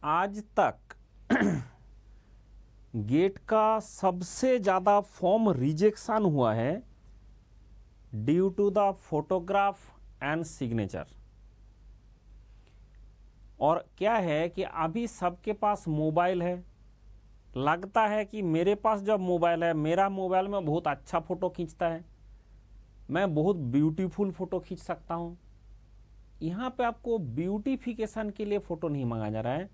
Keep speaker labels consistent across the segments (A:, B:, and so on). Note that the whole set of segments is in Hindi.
A: आज तक गेट का सबसे ज़्यादा फॉर्म रिजेक्शन हुआ है due to the photograph and signature. और क्या है कि अभी सबके पास मोबाइल है, लगता है कि मेरे पास जब मोबाइल है, मेरा मोबाइल में बहुत अच्छा फ़ोटो खींचता है, मैं बहुत ब्यूटीफुल फ़ोटो खींच सकता हूँ। यहाँ पे आपको ब्यूटिफिकेशन के लिए फ़ोटो नहीं मांगा जा रहा है।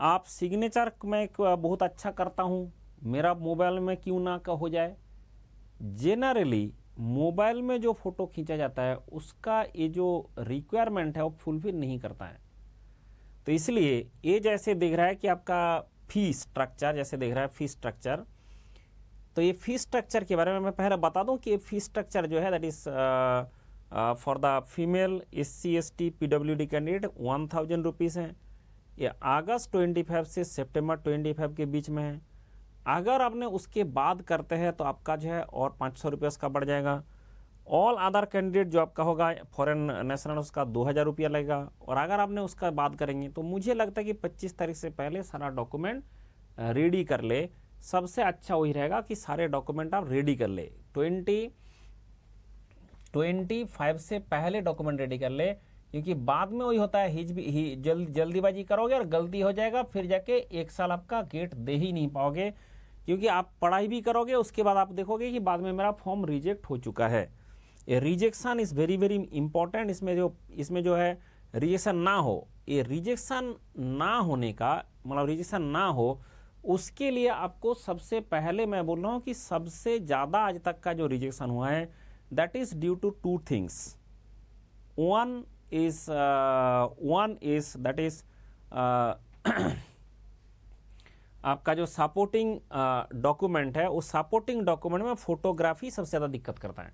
A: आप सिग्नेचर मैं बहुत अच्छा करता हूँ, मेरा मोबाइल में क्यों ना का हो जाए। जेनरली मोबाइल में जो फ़ोटो खींचा जाता है उसका ये जो रिक्वायरमेंट है वो फुलफिल नहीं करता है। तो इसलिए ये जैसे दिख रहा है कि आपका फी स्ट्रक्चर, जैसे दिख रहा है फी स्ट्रक्चर, तो ये फी स्ट्रक्चर के बारे में मैं पहले बता दूं कि ये फी स्ट्रक्चर जो है that is for the female SC/ST PWD candidate 1000 rupees है। ये अगस्त 25 से सितंबर 25 के बीच में है। अगर आपने उसके बाद करते हैं तो आपका जो है और 500 रुपये का बढ़ जाएगा। ऑल अदर कैंडिडेट जो आपका होगा फॉरेन नेशनल, उसका 2000 रुपया लगेगा। और अगर आपने उसका बात करेंगे तो मुझे लगता है कि 25 तारीख से पहले सारा डॉक्यूमेंट रेडी कर ले। सबसे अच्छा वही रहेगा कि सारे डॉक्यूमेंट आप रेडी कर ले, 25 से पहले डॉक्यूमेंट रेडी कर ले, क्योंकि बाद में वही होता है जल्दीबाजी करोगे और गलती हो जाएगा, फिर जाके 1 साल आपका गेट दे ही नहीं पाओगे। क्योंकि आप पढ़ाई भी करोगे, उसके बाद आप देखोगे कि बाद में मेरा फॉर्म रिजेक्ट हो चुका है। ये rejection is very very important. इसमें जो है रिजेक्शन ना हो, ये रिजेक्शन ना होने का मतलब रिजेक्शन ना हो, उसके लिए आपको सबसे पहले मैं बोल रहा हूँ कि सबसे ज़्यादा आज तक का जो रिजेक्शन हुआ है that is due to 2 things. One is that is आपका जो सपोर्टिंग डॉक्यूमेंट है, उस सपोर्टिंग डॉक्यूमेंट में फोटोग्राफी सबसे ज़्यादा दिक्कत करता है।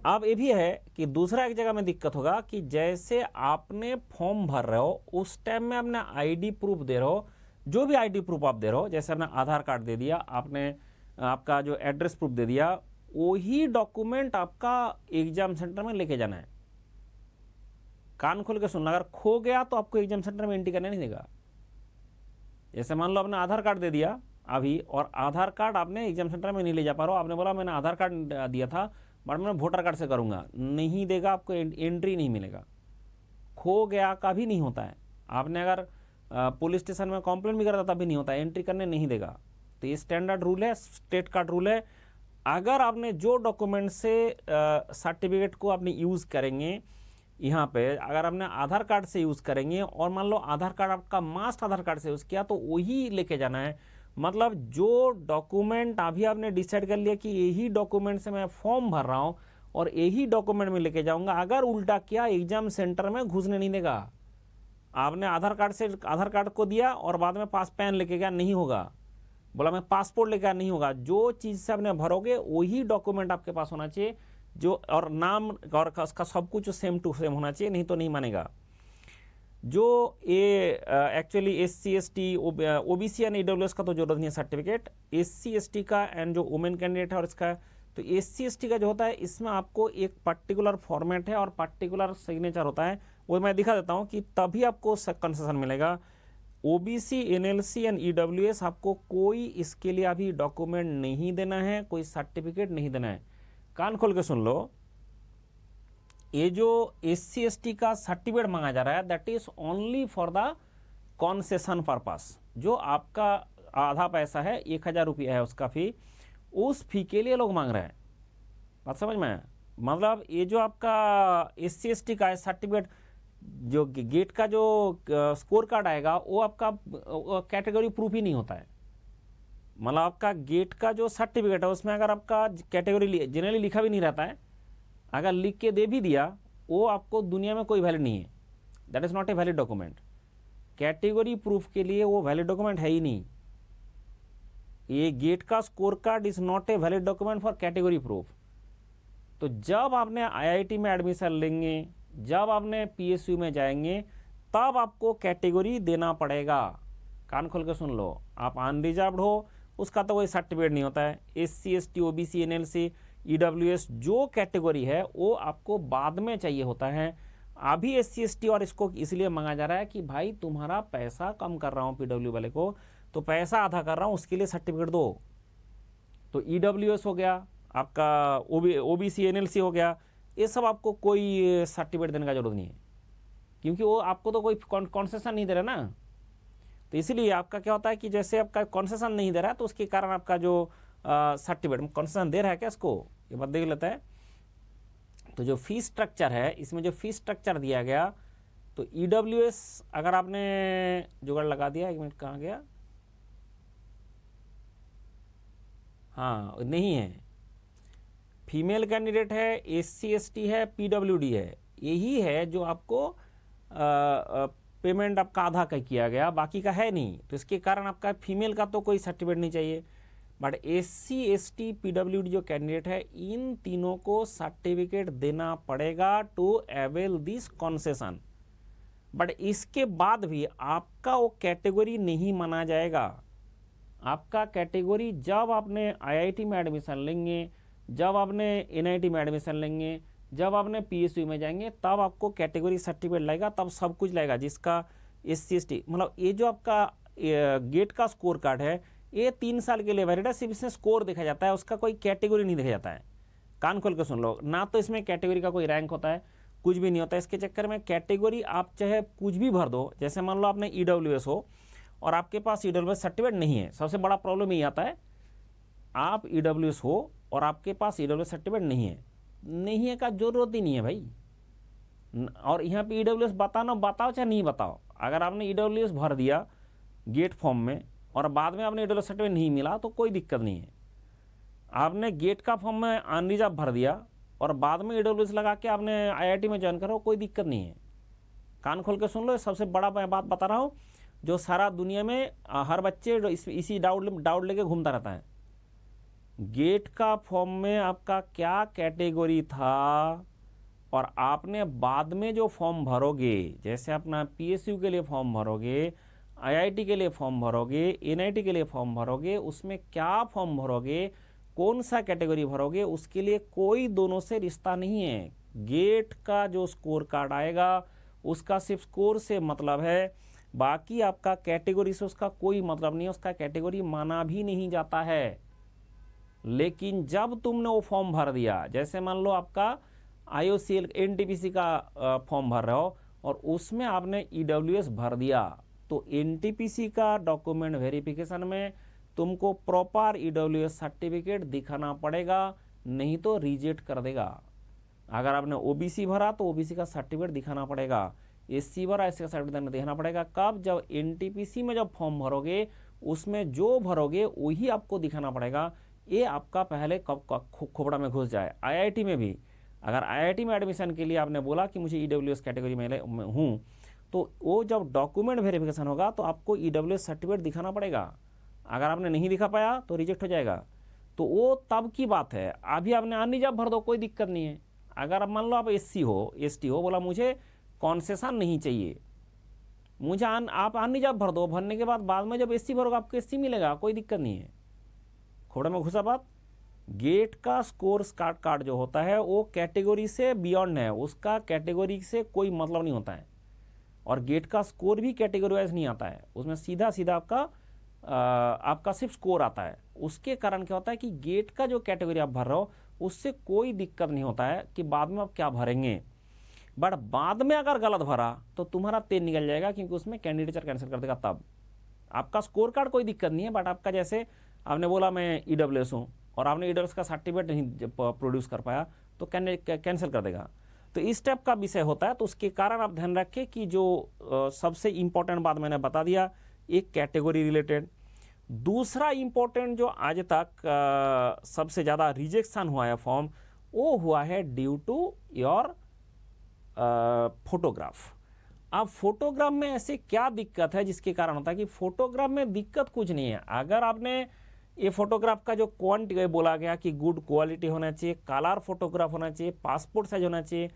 A: अब ये भी है कि दूसरा एक जगह में दिक्कत होगा कि जैसे आपने फॉर्म भर रहे हो उस टाइम में आपने आईडी प्रूफ दे रहे हो, जो भी आईडी प्रूफ आप दे रहे हो, जैसे आपने आधार कार्ड दे दिया, आपने आपका जो एड्रेस प्रूफ दे दिया, वही डॉक्यूमेंट आपका एग्जाम सेंटर में लेके जाना है। कान खोल के सुनना, अगर खो गया तो आपको एग्जाम सेंटर में एंट्री करने नहीं देगा। जैसे मान लो आपने आधार कार्ड दे दिया अभी, और आधार कार्ड आपने एग्जाम सेंटर में नहीं ले जा पा रहे हो, आपने बोला मैंने आधार कार्ड दिया था बट मैं वोटर कार्ड से करूंगा, नहीं देगा, आपको एंट्री नहीं मिलेगा। खो गया का भी नहीं होता है, आपने अगर पुलिस स्टेशन में कंप्लेंट भी करा तब भी नहीं होता, एंट्री करने नहीं देगा। तो ये स्टैंडर्ड रूल है, स्टेट का रूल है। अगर आपने जो डॉक्यूमेंट से सर्टिफिकेट को आपने यूज़ करेंगे, यहाँ पे अगर आपने आधार कार्ड से यूज़ करेंगे और मान लो आधार कार्ड आपका मास्ट आधार कार्ड से यूज़ किया, तो वही लेके जाना है। मतलब जो डॉक्यूमेंट अभी आपने डिसाइड कर लिया कि यही डॉक्यूमेंट से मैं फॉर्म भर रहा हूँ और यही डॉक्यूमेंट में लेके जाऊंगा, अगर उल्टा किया एग्जाम सेंटर में घुसने नहीं देगा। आपने आधार कार्ड से आधार कार्ड को दिया और बाद में पास पेन लेके गया, नहीं होगा। बोला मैं पासपोर्ट लेकर, नहीं होगा। जो चीज़ से आपने भरोगे वही डॉक्यूमेंट आपके पास होना चाहिए, जो और नाम और उसका सब कुछ सेम टू सेम होना चाहिए, नहीं तो नहीं मानेगा। जो ये actually SC/ST OBC and EWS का तो जरूरत नहीं है सर्टिफिकेट, SC/ST का एंड जो वुमेन कैंडिडेट है और इसका, तो SC/ST का जो होता है इसमें आपको एक पर्टिकुलर फॉर्मेट है और पर्टिकुलर सिग्नेचर होता है, वो मैं दिखा देता हूँ कि तभी आपको कंसेशन मिलेगा। OBC NLC एंड EWS आपको कोई इसके लिए अभी डॉक्यूमेंट नहीं देना है, कोई सर्टिफिकेट नहीं देना है। कान खोल के सुन लो, ये जो SC/ST का सर्टिफिकेट मांगा जा रहा है that is only for the concession purpose. जो आपका आधा पैसा है, 1000 रुपया है उसका फी, उस फी के लिए लोग मांग रहे हैं। बात समझ में? मतलब ये जो आपका SC/ST का सर्टिफिकेट, जो गेट का जो स्कोर कार्ड आएगा वो आपका कैटेगरी प्रूफ ही नहीं होता है। मतलब आपका गेट का जो सर्टिफिकेट है उसमें अगर आपका कैटेगरी जनरली लिखा भी नहीं रहता है, अगर लिख के दे भी दिया, वो आपको दुनिया में कोई वैलिड नहीं है, that is not a valid document. Category proof के लिए वो वैलिड डॉक्यूमेंट है ही नहीं। ये गेट का score card is not a valid document for category proof. तो जब आपने IIT में एडमिशन लेंगे, जब आपने PSU में जाएंगे, तब आपको कैटेगरी देना पड़ेगा। कान खोल के सुन लो, आप अनरिजर्व्ड हो उसका तो कोई सर्टिफिकेट नहीं होता है। SC/ST OBC NLC EWS जो कैटेगरी है वो आपको बाद में चाहिए होता है। अभी SC/ST और इसको इसलिए मांगा जा रहा है कि भाई तुम्हारा पैसा कम कर रहा हूँ PW वाले को, तो पैसा आधा कर रहा हूँ, उसके लिए सर्टिफिकेट दो। तो EWS हो गया आपका, OBC NLC हो गया, ये सब आपको कोई सर्टिफिकेट देने का जरूरत नहीं है, क्योंकि वो आपको तो कोई कॉन्सेशन नहीं दे रहा ना। तो इसीलिए आपका क्या होता है कि जैसे आपका कॉन्सेशन नहीं दे रहा है, तो उसके कारण आपका जो सर्टिफिकेट कॉन्सेशन दे रहा है क्या इसको, ये बात देख लेते हैं। तो जो फीस स्ट्रक्चर है, इसमें जो फीस स्ट्रक्चर दिया गया, तो EWS अगर आपने जुगाड़ लगा दिया, 1 मिनट कहाँ गया, हाँ नहीं है, फीमेल कैंडिडेट है, SC/ST है, PWD है, यही है जो आपको पेमेंट आपका आधा का किया गया, बाकी का है नहीं। तो इसके कारण आपका फीमेल का तो कोई सर्टिफिकेट नहीं चाहिए, बट SC/ST PWD जो कैंडिडेट है, इन तीनों को सर्टिफिकेट देना पड़ेगा to avail this concession. But इसके बाद भी आपका वो कैटेगरी नहीं माना जाएगा। आपका कैटेगरी जब आपने IIT में एडमिशन लेंगे, जब आपने NIT में एडमिशन लेंगे, जब आपने PSU में जाएंगे, तब आपको कैटेगरी सर्टिफिकेट लगेगा, तब सब कुछ लगेगा जिसका SC/ST। मतलब ये जो आपका गेट का स्कोर कार्ड है, ये 3 साल के लिए वैलिड है, सिर्फ इसमें स्कोर देखा जाता है, उसका कोई कैटेगरी नहीं देखा जाता है। कान खोल के सुन लो ना, तो इसमें कैटेगरी का कोई रैंक होता है, कुछ भी नहीं होता है। इसके चक्कर में कैटेगरी आप चाहे कुछ भी भर दो, जैसे मान लो आपने EWS हो और आपके पास EWS सर्टिफिकेट नहीं है, सबसे बड़ा प्रॉब्लम यही आता है, आप EWS हो और आपके पास EWS सर्टिफिकेट नहीं है का जरूरत ही नहीं है भाई। और यहाँ पे EWS बताना, बताओ चाहे नहीं बताओ, अगर आपने EWS भर दिया गेट फॉर्म में और बाद में आपने EWS सर्टिफिकेट नहीं मिला, तो कोई दिक्कत नहीं है। आपने गेट का फॉर्म में अनरिजर्व भर दिया और बाद में EWS लगा के आपने IIT में ज्वाइन करो, कोई दिक्कत नहीं है। कान खोल के सुन लो, सबसे बड़ा मैं बात बता रहा हूँ, जो सारा दुनिया में हर बच्चे इसी डाउट लेके घूमता रहता है। गेट का फॉर्म में आपका क्या कैटेगरी था और आपने बाद में जो फॉर्म भरोगे, जैसे अपना PSU के लिए फॉर्म भरोगे, IIT के लिए फॉर्म भरोगे, NIT के लिए फॉर्म भरोगे, उसमें क्या फॉर्म भरोगे, कौन सा कैटेगरी भरोगे, उसके लिए कोई दोनों से रिश्ता नहीं है। गेट का जो स्कोर कार्ड आएगा उसका सिर्फ स्कोर से मतलब है, बाकी आपका कैटेगरी से उसका कोई मतलब नहीं है, उसका कैटेगरी माना भी नहीं जाता है। लेकिन जब तुमने वो फॉर्म भर दिया, जैसे मान लो आपका IOCL NTPC का फॉर्म भर रहे हो और उसमें आपने EWS भर दिया, तो NTPC का डॉक्यूमेंट वेरिफिकेशन में तुमको प्रॉपर EWS सर्टिफिकेट दिखाना पड़ेगा, नहीं तो रिजेक्ट कर देगा। अगर आपने OBC भरा तो OBC का सर्टिफिकेट दिखाना पड़ेगा, SC भरा इसका सर्टिफिकेट दिखाना पड़ेगा। कब? जब NTPC में जब फॉर्म भरोगे, उसमें जो भरोगे वही आपको दिखाना पड़ेगा। ये आपका पहले कब खोपड़ा में घुस जाए। IIT में भी अगर IIT में एडमिशन के लिए आपने बोला कि मुझे EWS कैटेगरी में हूँ, तो वो जब डॉक्यूमेंट वेरिफिकेशन होगा तो आपको EWS सर्टिफिकेट दिखाना पड़ेगा। अगर आपने नहीं दिखा पाया तो रिजेक्ट हो जाएगा। तो वो तब की बात है, अभी आपने अनरिजर्व भर दो, कोई दिक्कत नहीं है। अगर आप मान लो आप SC हो, ST हो, बोला मुझे कॉन्सेशन नहीं चाहिए, मुझे आप अनरिजर्व भर दो, भरने के बाद में जब SC भरोगे आपको SC मिलेगा, कोई दिक्कत नहीं है। खोड़ा में घुसा बात। गेट का स्कोर कार्ड जो होता है वो कैटेगरी से बियॉन्ड है, उसका कैटेगरी से कोई मतलब नहीं होता है, और गेट का स्कोर भी कैटेगरी वाइज नहीं आता है, उसमें सीधा आपका सिर्फ स्कोर आता है। उसके कारण क्या होता है कि गेट का जो कैटेगरी आप भर रहे हो उससे कोई दिक्कत नहीं होता है कि बाद में आप क्या भरेंगे। बट बाद में अगर गलत भरा तो तुम्हारा तेल निकल जाएगा, क्योंकि उसमें कैंडिडेचर कैंसिल कर देगा। तब आपका स्कोर कार्ड कोई दिक्कत नहीं है, बट आपका जैसे आपने बोला मैं EWS हूँ और आपने EWS का सर्टिफिकेट नहीं प्रोड्यूस कर पाया तो कैंसिल कर देगा। तो इस टाइप का विषय होता है। तो उसके कारण आप ध्यान रखें कि जो सबसे इम्पोर्टेंट बात मैंने बता दिया, एक कैटेगरी रिलेटेड। दूसरा इम्पोर्टेंट जो आज तक सबसे ज़्यादा रिजेक्शन हुआ है फॉर्म, वो हुआ है ड्यू टू योर फोटोग्राफ। अब फोटोग्राफ में ऐसे क्या दिक्कत है जिसके कारण होता है कि फोटोग्राफ में दिक्कत कुछ नहीं है। अगर आपने ये फोटोग्राफ का जो क्वांटिटी बोला गया कि गुड क्वालिटी होना चाहिए, कलर फोटोग्राफ होना चाहिए, पासपोर्ट साइज होना चाहिए,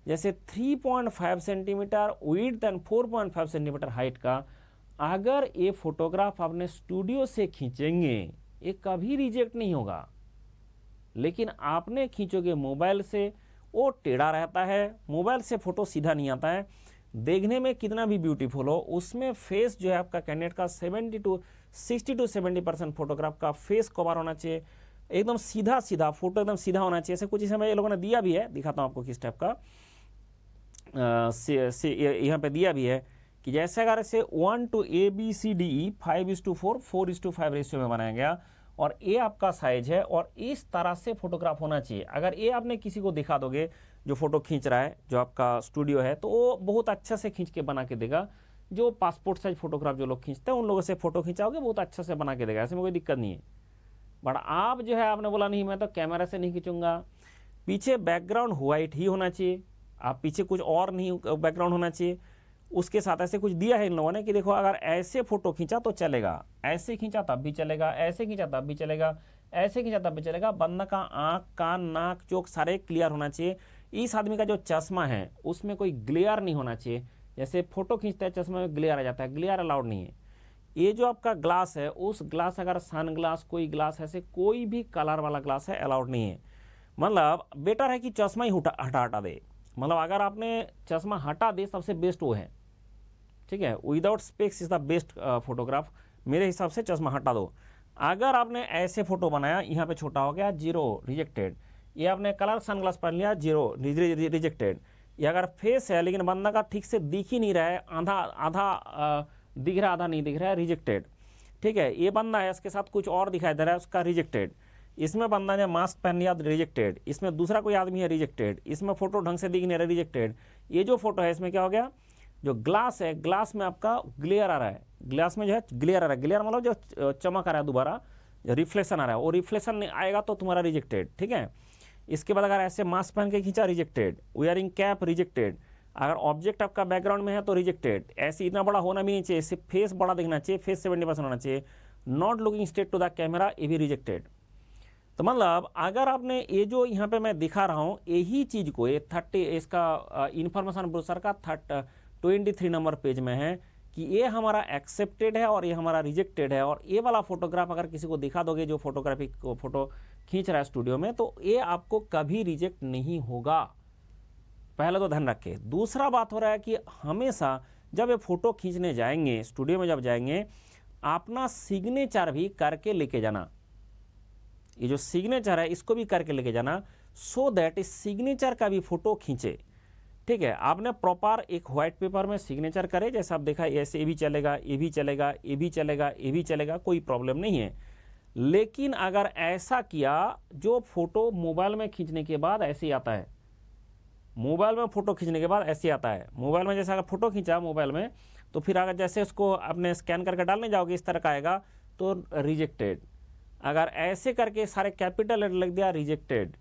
A: जैसे 3.5 centimetre width and 4.5 centimetre height का, अगर ये फोटोग्राफ आपने स्टूडियो से खींचेंगे ये कभी रिजेक्ट नहीं होगा। लेकिन आपने खींचोगे मोबाइल से, वो टेढ़ा रहता है, मोबाइल से फ़ोटो सीधा नहीं आता है। देखने में कितना भी ब्यूटीफुल हो, उसमें फेस जो है आपका कैंडिडेट का 60 to 70% फोटोग्राफ का फेस कवर होना चाहिए, एकदम सीधा सीधा फोटो, एकदम सीधा होना चाहिए। ऐसे कुछ इसमें ये लोगों ने दिया भी है, दिखाता हूँ आपको किस टाइप का यहाँ पे दिया भी है कि जैसे अगर इसे 1 to ABCDE 5:4 4:5 रेशियो में बनाया गया और ये आपका साइज है और इस तरह से फोटोग्राफ होना चाहिए। अगर ये आपने किसी को दिखा दोगे जो फोटो खींच रहा है, जो आपका स्टूडियो है, तो वो बहुत अच्छा से खींच के बना के देगा। जो पासपोर्ट साइज फोटोग्राफ जो लोग खींचते हैं उन लोगों से फोटो खींचाओगे बहुत अच्छा से बना के देगा, ऐसे में कोई दिक्कत नहीं है। बट आप जो है आपने बोला नहीं मैं तो कैमरा से नहीं खींचूंगा, पीछे बैकग्राउंड व्हाइट ही होना चाहिए, आप पीछे कुछ और नहीं बैकग्राउंड होना चाहिए। उसके साथ ऐसे कुछ दिया है इन लोगों ने कि देखो अगर ऐसे फोटो खींचा तो चलेगा, ऐसे खींचा तब भी चलेगा, ऐसे खींचा तब भी चलेगा, ऐसे खींचा तब भी चलेगा। बंदा का आँख कान नाक चोक सारे क्लियर होना चाहिए। इस आदमी का जो चश्मा है उसमें कोई ग्लेयर नहीं होना चाहिए, जैसे फोटो खींचता है चश्मे में ग्लेयर आ जाता है, ग्लेयर अलाउड नहीं है। ये जो आपका ग्लास है, उस ग्लास अगर सन ग्लास कोई ग्लास ऐसे कोई भी कलर वाला ग्लास है अलाउड नहीं है। मतलब बेटर है कि चश्मा ही हटा दे, मतलब अगर आपने चश्मा हटा दे सबसे बेस्ट वो है, ठीक है। Without specs is the best photograph मेरे हिसाब से, चश्मा हटा दो। अगर आपने ऐसे फोटो बनाया, यहाँ पे छोटा हो गया 0 रिजेक्टेड, ये आपने कलर सनग्लास पहन लिया 0 रिजेक्टेड। ये अगर फेस है लेकिन बंदा का ठीक से दिख ही नहीं रहा है, आधा आधा दिख रहा है आधा नहीं दिख रहा है, रिजेक्टेड। ठीक है, ये बंदा है इसके साथ कुछ और दिखाई दे रहा है, उसका रिजेक्टेड। इसमें बंदा ने मास्क पहन लिया रिजेक्टेड, इसमें दूसरा कोई आदमी है रिजेक्टेड, इसमें फोटो ढंग से दिख नहीं रहा रिजेक्टेड। ये जो फोटो है इसमें क्या हो गया, जो ग्लास है ग्लास में आपका ग्लेयर आ रहा है, ग्लास में जो है ग्लेयर आ रहा है, ग्लेयर मतलब जो चमक आ रहा है दोबारा, जो रिफ्लेक्शन आ रहा है, वो रिफ्लेक्शन नहीं आएगा तो तुम्हारा रिजेक्टेड। ठीक है, इसके बाद अगर ऐसे मास्क पहन के खींचा रिजेक्टेड, वेयरिंग कैप रिजेक्टेड, अगर ऑब्जेक्ट आपका बैकग्राउंड में है तो रिजेक्टेड। ऐसे इतना बड़ा होना भी नहीं चाहिए, सिर्फ फेस बड़ा दिखना चाहिए, फेस 70% होना चाहिए, not looking straight to the camera, ये भी रिजेक्टेड। तो मतलब अगर आपने ये जो यहाँ पे मैं दिखा रहा हूँ यही चीज़ को, ये 30 इसका इंफॉर्मेशन ब्रोशर का 23 नंबर पेज में है कि ये हमारा एक्सेप्टेड है और ये हमारा रिजेक्टेड है। और ये वाला फोटोग्राफ अगर किसी को दिखा दोगे जो फोटोग्राफी को फोटो खींच रहा है स्टूडियो में, तो ये आपको कभी रिजेक्ट नहीं होगा, पहले तो ध्यान रखें। दूसरा बात हो रहा है कि हमेशा जब ये फोटो खींचने जाएंगे स्टूडियो में, जब जाएंगे अपना सिग्नेचर भी करके लेके जाना। ये जो सिग्नेचर है इसको भी करके लेके जाना, सो दैट इस सिग्नेचर का भी फोटो खींचे। ठीक है, आपने प्रॉपर एक व्हाइट पेपर में सिग्नेचर करे, जैसा आप देखा ऐसे ये भी चलेगा, ये भी चलेगा, ये भी चलेगा, ये भी चलेगा, कोई प्रॉब्लम नहीं है। लेकिन अगर ऐसा किया, जो फोटो मोबाइल में खींचने के बाद ऐसे ही आता है, मोबाइल में फोटो खींचने के बाद ऐसे आता है, मोबाइल में जैसे अगर फोटो खींचा मोबाइल में, तो फिर अगर जैसे उसको आपने स्कैन करके डालने जाओगे इस तरह का आएगा तो रिजेक्टेड। अगर ऐसे करके सारे कैपिटल लेटर लिख दिया रिजेक्टेड।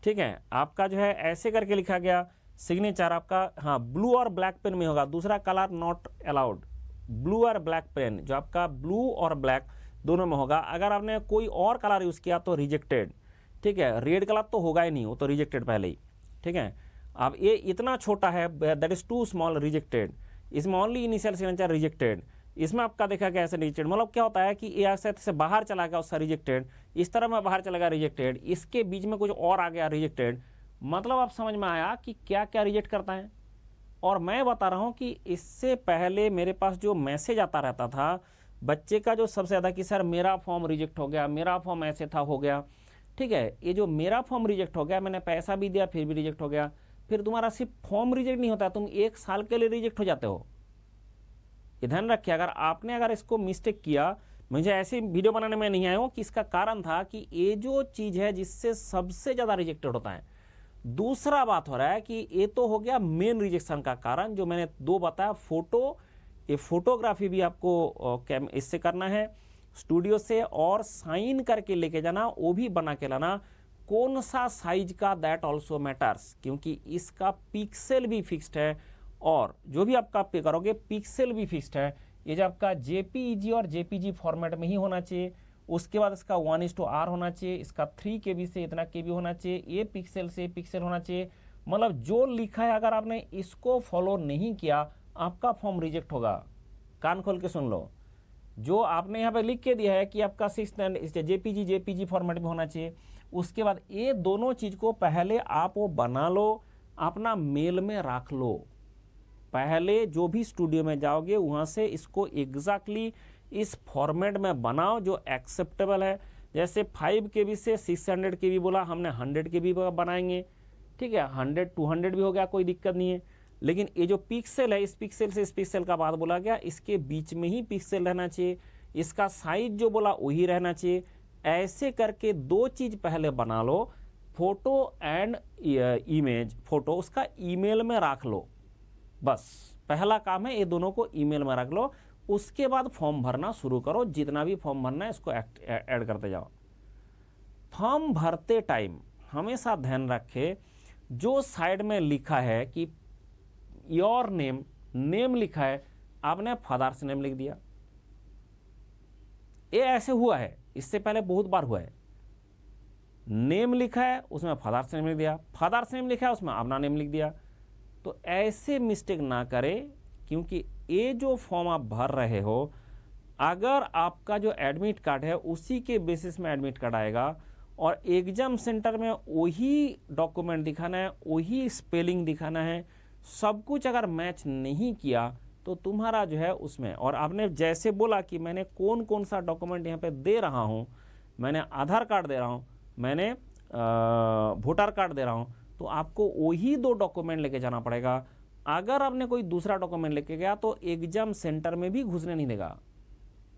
A: ठीक है, आपका जो है ऐसे करके लिखा गया सिग्नेचर आपका, हाँ ब्लू और ब्लैक पेन में होगा, दूसरा कलर नॉट अलाउड, ब्लू और ब्लैक पेन जो आपका ब्लू और ब्लैक दोनों में होगा। अगर आपने कोई और कलर यूज़ किया तो रिजेक्टेड। ठीक है, रेड कलर तो होगा ही नहीं, वो तो रिजेक्टेड पहले ही। ठीक है, अब ये इतना छोटा है, that is too small, rejected. इसमें ओनली इनिशियल सिग्नेचर रिजेक्टेड, इसमें आपका देखा गया ऐसे रिजेक्टेड। मतलब क्या होता है कि ये ऐसे से बाहर चला गया उसका रिजेक्टेड, इस तरह में बाहर चला गया रिजेक्टेड, इसके बीच में कुछ और आ गया रिजेक्टेड। मतलब आप समझ में आया कि क्या क्या रिजेक्ट करता है। और मैं बता रहा हूँ कि इससे पहले मेरे पास जो मैसेज आता रहता था बच्चे का जो सबसे ज़्यादा कि सर मेरा फॉर्म रिजेक्ट हो गया, मेरा फॉर्म ऐसे था हो गया। ठीक है, ये जो मेरा फॉर्म रिजेक्ट हो गया, मैंने पैसा भी दिया फिर भी रिजेक्ट हो गया। फिर तुम्हारा सिर्फ फॉर्म रिजेक्ट नहीं होता, तुम 1 साल के लिए रिजेक्ट हो जाते हो। ये ध्यान रखिए, अगर इसको मिस्टेक किया, मुझे ऐसे वीडियो बनाने में नहीं आया हूँ कि इसका कारण था कि ये जो चीज़ है जिससे सबसे ज़्यादा रिजेक्टेड होता है। दूसरा बात हो रहा है कि ये तो हो गया मेन रिजेक्शन का कारण, जो मैंने 2 बताया, फोटो, ये फोटोग्राफी भी आपको इससे करना है स्टूडियो से, और साइन करके लेके जाना, वो भी बना के लाना। कौन सा साइज का, दैट ऑल्सो मैटर्स, क्योंकि इसका पिक्सल भी फिक्स्ड है और जो भी आपका पे करोगे पिक्सल भी फिक्स्ड है। ये जो आपका जेपीईजी और जेपीजी फॉर्मेट में ही होना चाहिए। उसके बाद इसका 1:R होना चाहिए, इसका 3 KB से इतना KB होना चाहिए, ये पिक्सल से पिक्सल होना चाहिए। मतलब जो लिखा है अगर आपने इसको फॉलो नहीं किया आपका फॉर्म रिजेक्ट होगा। कान खोल के सुन लो, जो आपने यहाँ पे लिख के दिया है कि आपका 6 जेपीजी फॉर्मेट में होना चाहिए। उसके बाद ये दोनों चीज़ को पहले आप वो बना लो, अपना मेल में रख लो। पहले जो भी स्टूडियो में जाओगे वहाँ से इसको एग्जैक्टली इस फॉर्मेट में बनाओ जो एक्सेप्टेबल है। जैसे 5 KB से 600 KB बोला, हमने 100 KB बनाएंगे, ठीक है, 100 200 भी हो गया, कोई दिक्कत नहीं है। लेकिन ये जो पिक्सल है, इस पिक्सल से इस पिक्सल का बात बोला गया, इसके बीच में ही पिक्सल रहना चाहिए, इसका साइज जो बोला वही रहना चाहिए। ऐसे करके दो चीज़ पहले बना लो, फोटो एंड इमेज। फोटो उसका ईमेल में रख लो, बस पहला काम है, ये दोनों को ईमेल में रख लो। उसके बाद फॉर्म भरना शुरू करो, जितना भी फॉर्म भरना है इसको ऐड करते जाओ। फॉर्म भरते टाइम हमेशा ध्यान रखे, जो साइड में लिखा है कि योर नेम लिखा है, आपने फादर्स नेम लिख दिया। ये ऐसे हुआ है, इससे पहले बहुत बार हुआ है। नेम लिखा है उसमें फादर्स नेम लिख दिया, फादर्स नेम लिखा है उसमें अपना नेम लिख दिया। तो ऐसे मिस्टेक ना करें, क्योंकि ये जो फॉर्म आप भर रहे हो, अगर आपका जो एडमिट कार्ड है उसी के बेसिस में एडमिट कार्ड आएगा और एग्जाम सेंटर में वही डॉक्यूमेंट दिखाना है, वही स्पेलिंग दिखाना है, सब कुछ अगर मैच नहीं किया तो तुम्हारा जो है उसमें, और आपने जैसे बोला कि मैंने कौन कौन सा डॉक्यूमेंट यहाँ पे दे रहा हूँ, मैंने आधार कार्ड दे रहा हूँ, मैंने वोटर कार्ड दे रहा हूँ, तो आपको वही 2 डॉक्यूमेंट लेके जाना पड़ेगा। अगर आपने कोई दूसरा डॉक्यूमेंट लेके गया तो एग्जाम सेंटर में भी घुसने नहीं देगा,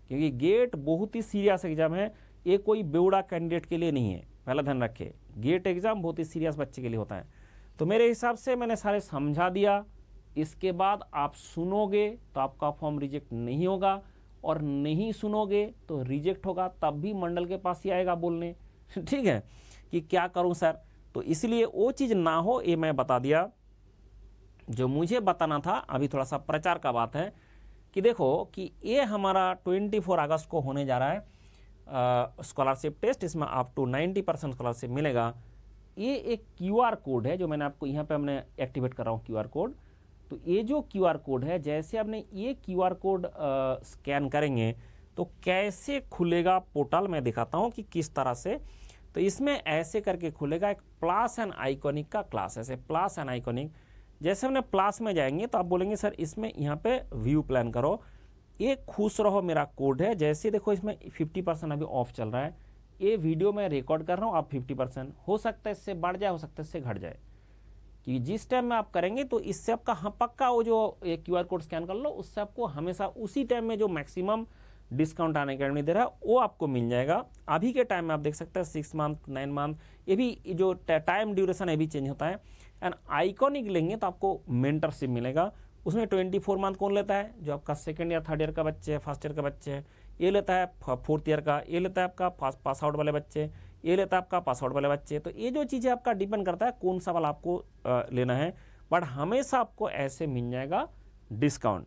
A: क्योंकि गेट बहुत ही सीरियस एग्जाम है, ये कोई बेवड़ा कैंडिडेट के लिए नहीं है, पहला ध्यान रखें। गेट एग्जाम बहुत ही सीरियस बच्चे के लिए होता है। तो मेरे हिसाब से मैंने सारे समझा दिया। इसके बाद आप सुनोगे तो आपका फॉर्म रिजेक्ट नहीं होगा, और नहीं सुनोगे तो रिजेक्ट होगा, तब भी मंडल के पास ही आएगा बोलने, ठीक है, कि क्या करूं सर। तो इसलिए वो चीज़ ना हो, ये मैं बता दिया जो मुझे बताना था। अभी थोड़ा सा प्रचार का बात है कि देखो कि ये हमारा 24 अगस्त को होने जा रहा है स्कॉलरशिप टेस्ट, इसमें आप टू 90% स्कॉलरशिप मिलेगा। ये एक QR कोड है जो मैंने आपको यहाँ पे हमने एक्टिवेट कर रहा हूँ QR कोड। तो ये जो QR कोड है, जैसे आपने ये QR कोड स्कैन करेंगे तो कैसे खुलेगा पोर्टल, मैं दिखाता हूँ कि किस तरह से। तो इसमें ऐसे करके खुलेगा, एक प्लस एंड आइकॉनिक का क्लास, ऐसे प्लस एंड आइकॉनिक। जैसे हमने प्लस में जाएंगे तो आप बोलेंगे सर इसमें यहाँ पे व्यू प्लान करो, ये खुश रहो मेरा कोड है। जैसे देखो इसमें 50% अभी ऑफ चल रहा है, ये वीडियो मैं रिकॉर्ड कर रहा हूँ, आप 50%, हो सकता है इससे बढ़ जाए, हो सकता है इससे घट जाए, कि जिस टाइम में आप करेंगे तो इससे आपका हाँ पक्का वो जो QR कोड स्कैन कर लो, उससे आपको हमेशा उसी टाइम में जो मैक्सिमम डिस्काउंट आने के दे रहा है वो आपको मिल जाएगा। अभी के टाइम में आप देख सकते हैं 6 मंथ 9 मंथ, ये भी जो टाइम ड्यूरेशन है भी चेंज होता है। एंड आइकॉनिक लेंगे तो आपको मेंटरशिप मिलेगा, उसमें 24 मंथ कौन लेता है, जो आपका 2nd ईयर 3rd ईयर का बच्चे है, 1st ईयर का बच्चे है, ये लेता है 4th ईयर का, ये लेता है आपका पास आउट वाले बच्चे, ये लेता है आपका पास आउट वाले बच्चे। तो ये जो चीज़ें आपका डिपेंड करता है कौन सा वाला आपको लेना है, बट हमेशा आपको ऐसे मिल जाएगा डिस्काउंट।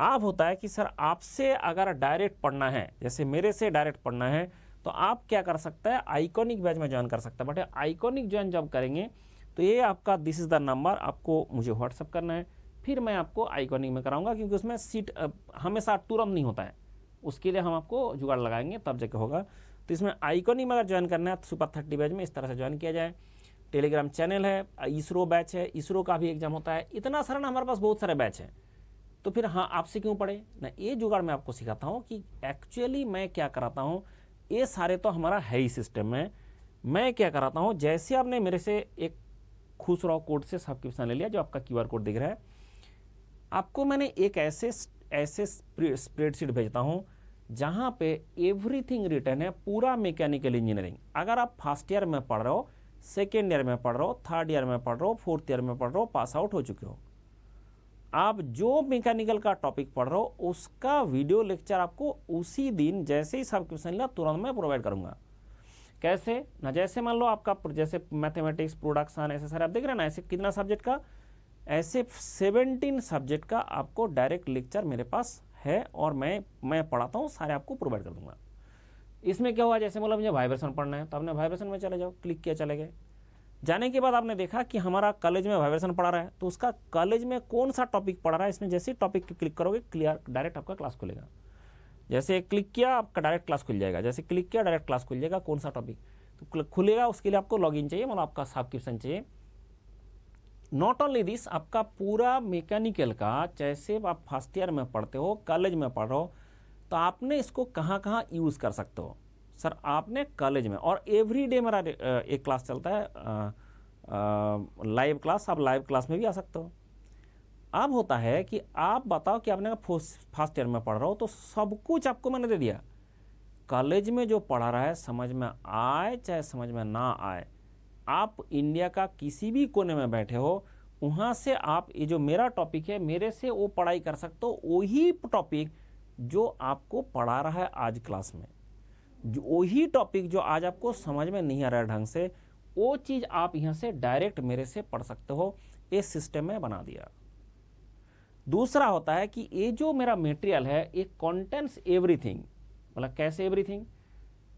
A: आप होता है कि सर आपसे अगर डायरेक्ट पढ़ना है, जैसे मेरे से डायरेक्ट पढ़ना है, तो आप क्या कर सकते हैं, आइकॉनिक बैच में ज्वाइन कर सकते हैं। बट आइकॉनिक ज्वाइन जब करेंगे तो ये आपका दिस इज़ द नंबर, आपको मुझे व्हाट्सअप करना है, फिर मैं आपको आइकॉनिक में कराऊंगा, क्योंकि उसमें सीट हमेशा तुरंत नहीं होता है, उसके लिए हम आपको जुगाड़ लगाएंगे तब जाके होगा। तो इसमें आइकॉनिक में अगर ज्वाइन करना है तो सुपर 30 बैच में इस तरह से ज्वाइन किया जाए। टेलीग्राम चैनल है, इसरो बैच है, इसरो का भी एग्जाम होता है, इतना सारा ना हमारे पास बहुत सारे बैच हैं। तो फिर हाँ आपसे क्यों पढ़े ना, ये जुगाड़ मैं आपको सिखाता हूँ कि एक्चुअली मैं क्या कराता हूँ। ये सारे तो हमारा है ही सिस्टम में, मैं क्या कराता हूँ, जैसे आपने मेरे से एक खुश रहो कोड से सब्सक्रिप्शन ले लिया, जो आपका QR कोड दिख रहा है, आपको मैंने एक ऐसे स्प्रेडशीट भेजता हूँ जहाँ पे एवरीथिंग रिटर्न है, पूरा मैकेनिकल इंजीनियरिंग। अगर आप 1st ईयर में पढ़ रहे हो, 2nd ईयर में पढ़ रहे हो, 3rd ईयर में पढ़ रहे हो, 4th ईयर में पढ़ रहे हो, पास आउट हो चुके हो, आप जो मैकेनिकल का टॉपिक पढ़ रहे हो उसका वीडियो लेक्चर आपको उसी दिन जैसे ही सब्सक्रिप्शन लिया तुरंत मैं प्रोवाइड करूंगा। कैसे ना, जैसे मान लो आपका जैसे मैथमेटिक्स, प्रोडक्शन, ऐसे सारे आप देख रहे हैं ना, ऐसे कितना सब्जेक्ट का, ऐसे 17 सब्जेक्ट का आपको डायरेक्ट लेक्चर मेरे पास है, और मैं पढ़ाता हूँ, सारे आपको प्रोवाइड कर दूंगा। इसमें क्या हुआ, जैसे मतलब मुझे वाइब्रेशन पढ़ना है तो आपने वाइब्रेशन में चले जाओ, क्लिक किया चले गए। जाने के बाद आपने देखा कि हमारा कॉलेज में वाइब्रेशन पढ़ा रहा है, तो उसका कॉलेज में कौन सा टॉपिक पढ़ा रहा है, इसमें जैसे टॉपिक क्लिक करोगे क्लियर डायरेक्ट आपका क्लास खुलेगा। जैसे क्लिक किया आपका डायरेक्ट क्लास खुल जाएगा, जैसे क्लिक किया डायरेक्ट क्लास खुल जाएगा, कौन सा टॉपिक तो खुलेगा, उसके लिए आपको लॉगिन चाहिए, मतलब आपका सब्सक्रिप्शन चाहिए। नॉट ओनली दिस, आपका पूरा मैकेनिकल का, जैसे आप फर्स्ट ईयर में पढ़ते हो, कॉलेज में पढ़ रहे हो, तो आपने इसको कहाँ कहाँ यूज़ कर सकते हो सर? आपने कॉलेज में, और एवरीडे मेरा एक क्लास चलता है लाइव क्लास, आप लाइव क्लास में भी आ सकते हो। अब होता है कि आप बताओ कि आपने फर्स्ट ईयर में पढ़ रहा हो, तो सब कुछ आपको मैंने दे दिया। कॉलेज में जो पढ़ा रहा है समझ में आए चाहे समझ में ना आए, आप इंडिया का किसी भी कोने में बैठे हो, वहाँ से आप ये जो मेरा टॉपिक है, मेरे से वो पढ़ाई कर सकते हो, वही टॉपिक जो आपको पढ़ा रहा है आज क्लास में, जो वही टॉपिक जो आज आपको समझ में नहीं आ रहा है ढंग से, वो चीज़ आप यहाँ से डायरेक्ट मेरे से पढ़ सकते हो। ये सिस्टम में बना दिया। दूसरा होता है कि ये जो मेरा मटेरियल है, ये कंटेंट्स एवरीथिंग, मतलब कैसे एवरीथिंग,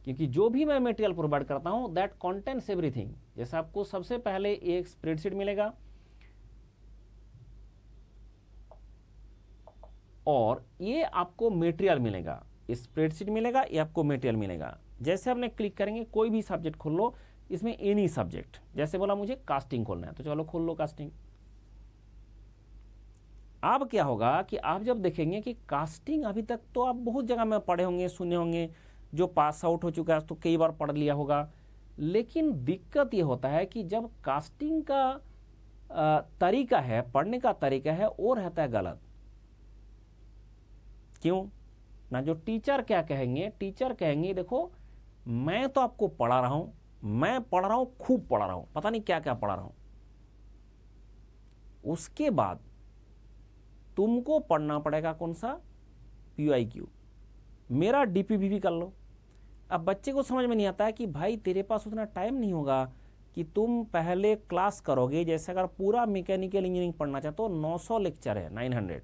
A: क्योंकि जो भी मैं मटेरियल प्रोवाइड करता हूँ दैट कंटेंट्स एवरीथिंग। जैसे आपको सबसे पहले एक स्प्रेडशीट मिलेगा, और ये आपको मटेरियल मिलेगा, स्प्रेडशीट मिलेगा, ये आपको मटेरियल मिलेगा। जैसे आपने क्लिक करेंगे, कोई भी सब्जेक्ट खोल लो, इसमें एनी सब्जेक्ट, जैसे बोला मुझे कास्टिंग खोलना है, तो चलो खोल लो कास्टिंग। अब क्या होगा कि आप जब देखेंगे कि कास्टिंग अभी तक तो आप बहुत जगह में पढ़े होंगे, सुने होंगे, जो पास आउट हो चुका है तो कई बार पढ़ लिया होगा, लेकिन दिक्कत ये होता है कि जब कास्टिंग का तरीका है, पढ़ने का तरीका है, वो रहता है गलत। क्यों ना? जो टीचर क्या कहेंगे, टीचर कहेंगे देखो मैं तो आपको पढ़ा रहा हूँ, मैं पढ़ रहा हूँ, खूब पढ़ा रहा हूँ, पता नहीं क्या क्या पढ़ा रहा हूँ, उसके बाद तुमको पढ़ना पड़ेगा कौन सा? PYQ, मेरा DPP कर लो। अब बच्चे को समझ में नहीं आता है कि भाई तेरे पास उतना टाइम नहीं होगा कि तुम पहले क्लास करोगे। जैसे अगर पूरा मैकेनिकल इंजीनियरिंग पढ़ना चाहते हो, 900 लेक्चर है, 900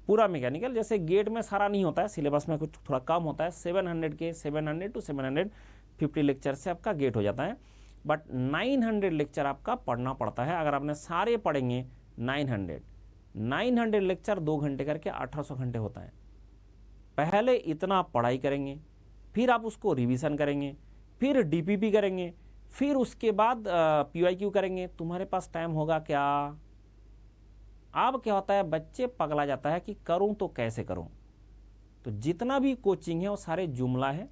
A: पूरा मैकेनिकल। जैसे गेट में सारा नहीं होता है, सिलेबस में कुछ थोड़ा कम होता है, 700 के 700 टू 750 लेक्चर से आपका गेट हो जाता है, बट 900 लेक्चर आपका पढ़ना पड़ता है। अगर आपने सारे पढ़ेंगे 900 लेक्चर 2 घंटे करके 1800 घंटे होता है। पहले इतना पढ़ाई करेंगे, फिर आप उसको रिवीजन करेंगे, फिर DPP करेंगे, फिर उसके बाद PYQ करेंगे। तुम्हारे पास टाइम होगा क्या? अब क्या होता है, बच्चे पगला जाता है कि करूं तो कैसे करूं। तो जितना भी कोचिंग है वो सारे जुमला है,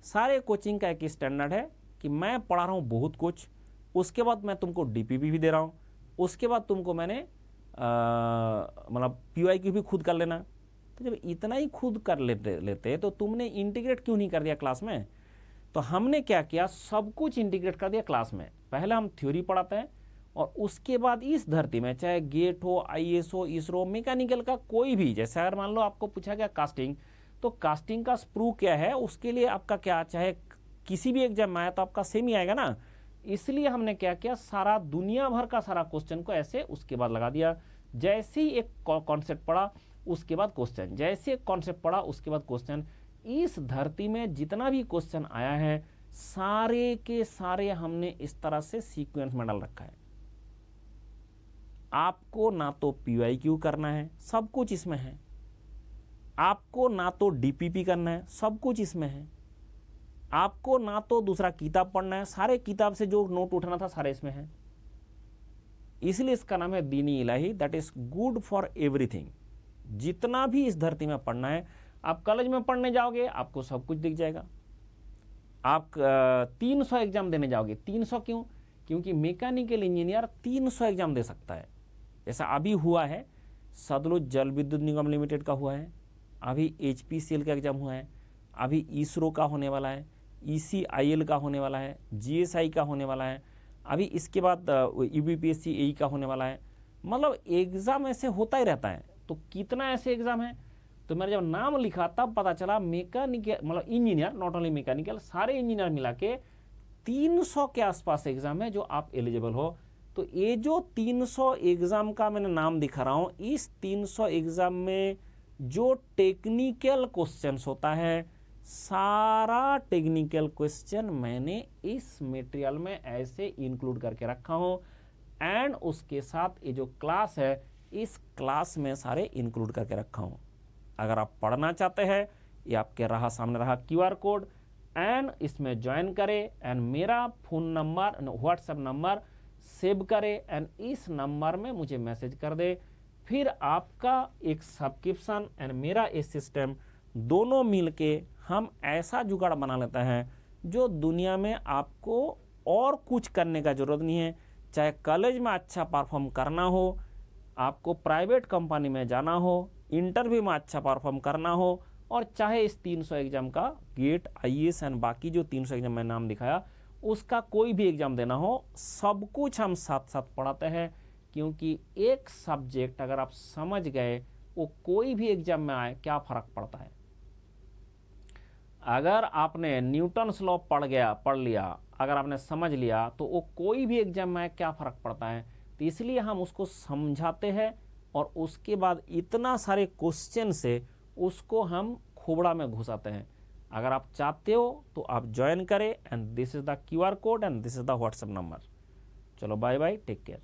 A: सारे कोचिंग का एक स्टैंडर्ड है कि मैं पढ़ा रहा हूं बहुत कुछ, उसके बाद मैं तुमको DPP भी दे रहा हूं, उसके बाद तुमको मैंने मतलब PYQ भी खुद कर लेना। तो जब इतना ही खुद कर लेते तो तुमने इंटीग्रेट क्यों नहीं कर दिया क्लास में? तो हमने क्या किया, सब कुछ इंटीग्रेट कर दिया क्लास में। पहले हम थ्योरी पढ़ाते हैं, और उसके बाद इस धरती में चाहे गेट हो, IAS हो, इसरो, मैकेनिकल का कोई भी, जैसे अगर मान लो आपको पूछा गया कास्टिंग, तो कास्टिंग का स्प्रू क्या है, उसके लिए आपका क्या, चाहे किसी भी एग्जाम में आया तो आपका सेम ही आएगा ना। इसलिए हमने क्या किया, सारा दुनिया भर का सारा क्वेश्चन को ऐसे उसके बाद लगा दिया। जैसे ही एक कॉन्सेप्ट पढ़ा उसके बाद क्वेश्चन, जैसे एक कॉन्सेप्ट पढ़ा उसके बाद क्वेश्चन। इस धरती में जितना भी क्वेश्चन आया है सारे के सारे हमने इस तरह से सीक्वेंस में डाल रखा है। आपको ना तो PYQ करना है, सब कुछ इसमें है। आपको ना तो DPP करना है, सब कुछ इसमें है। आपको ना तो दूसरा किताब पढ़ना है, सारे किताब से जो नोट उठाना था सारे इसमें है। इसलिए इसका नाम है Dini Ilahi, that is good for everything. जितना भी इस धरती में पढ़ना है, आप कॉलेज में पढ़ने जाओगे आपको सब कुछ दिख जाएगा। आप 300 एग्जाम देने जाओगे, 300 क्यों? क्योंकि मैकेनिकल इंजीनियर 300 एग्जाम दे सकता है। जैसा अभी हुआ है सतलुज जल विद्युत निगम लिमिटेड का हुआ है, अभी HPCL का एग्जाम हुआ है, अभी इसरो का होने वाला है, ECIL का होने वाला है, GSI का होने वाला है, अभी इसके बाद UPSC AE का होने वाला है। मतलब एग्ज़ाम ऐसे होता ही रहता है। तो कितना ऐसे एग्ज़ाम है, तो मैंने जब नाम लिखा तब पता चला मैकेनिकल मतलब इंजीनियर, नॉट ओनली मैकेनिकल, सारे इंजीनियर मिला के 300 के आसपास एग्ज़ाम है जो आप एलिजिबल हो। तो ये जो 300 एग्ज़ाम का मैंने नाम दिखा रहा हूँ, इस 300 एग्ज़ाम में जो टेक्निकल क्वेश्चंस होता है, सारा टेक्निकल क्वेश्चन मैंने इस मटेरियल में ऐसे इंक्लूड करके रखा हूँ, एंड उसके साथ ये जो क्लास है इस क्लास में सारे इंक्लूड करके रखा हूँ। अगर आप पढ़ना चाहते हैं, ये आपके रहा सामने रहा QR कोड, एंड इसमें ज्वाइन करें एंड मेरा phone number WhatsApp number save करें एंड इस नंबर में मुझे मैसेज कर दे। फिर आपका एक सब्सक्रिप्शन एंड मेरा ये सिस्टम दोनों मिलके हम ऐसा जुगाड़ बना लेते हैं जो दुनिया में आपको और कुछ करने का ज़रूरत नहीं है। चाहे कॉलेज में अच्छा परफॉर्म करना हो, आपको प्राइवेट कंपनी में जाना हो, इंटरव्यू में अच्छा परफॉर्म करना हो, और चाहे इस 300 एग्ज़ाम का गेट, IAS एंड बाकी जो 300 एग्ज़ाम मैं नाम दिखाया उसका कोई भी एग्ज़ाम देना हो, सब कुछ हम साथ साथ पढ़ाते हैं। क्योंकि एक सब्जेक्ट अगर आप समझ गए, वो कोई भी एग्ज़ाम में आए क्या फ़र्क पड़ता है। अगर आपने न्यूटन्स लॉ पढ़ लिया, अगर आपने समझ लिया, तो वो कोई भी एग्ज़ाम में आए क्या फ़र्क पड़ता है। तो इसलिए हम उसको समझाते हैं और उसके बाद इतना सारे क्वेश्चन से उसको हम खोपड़ा में घुसाते हैं। अगर आप चाहते हो तो आप ज्वाइन करें and this is the QR code and this is the WhatsApp number. चलो बाय बाय, टेक केयर।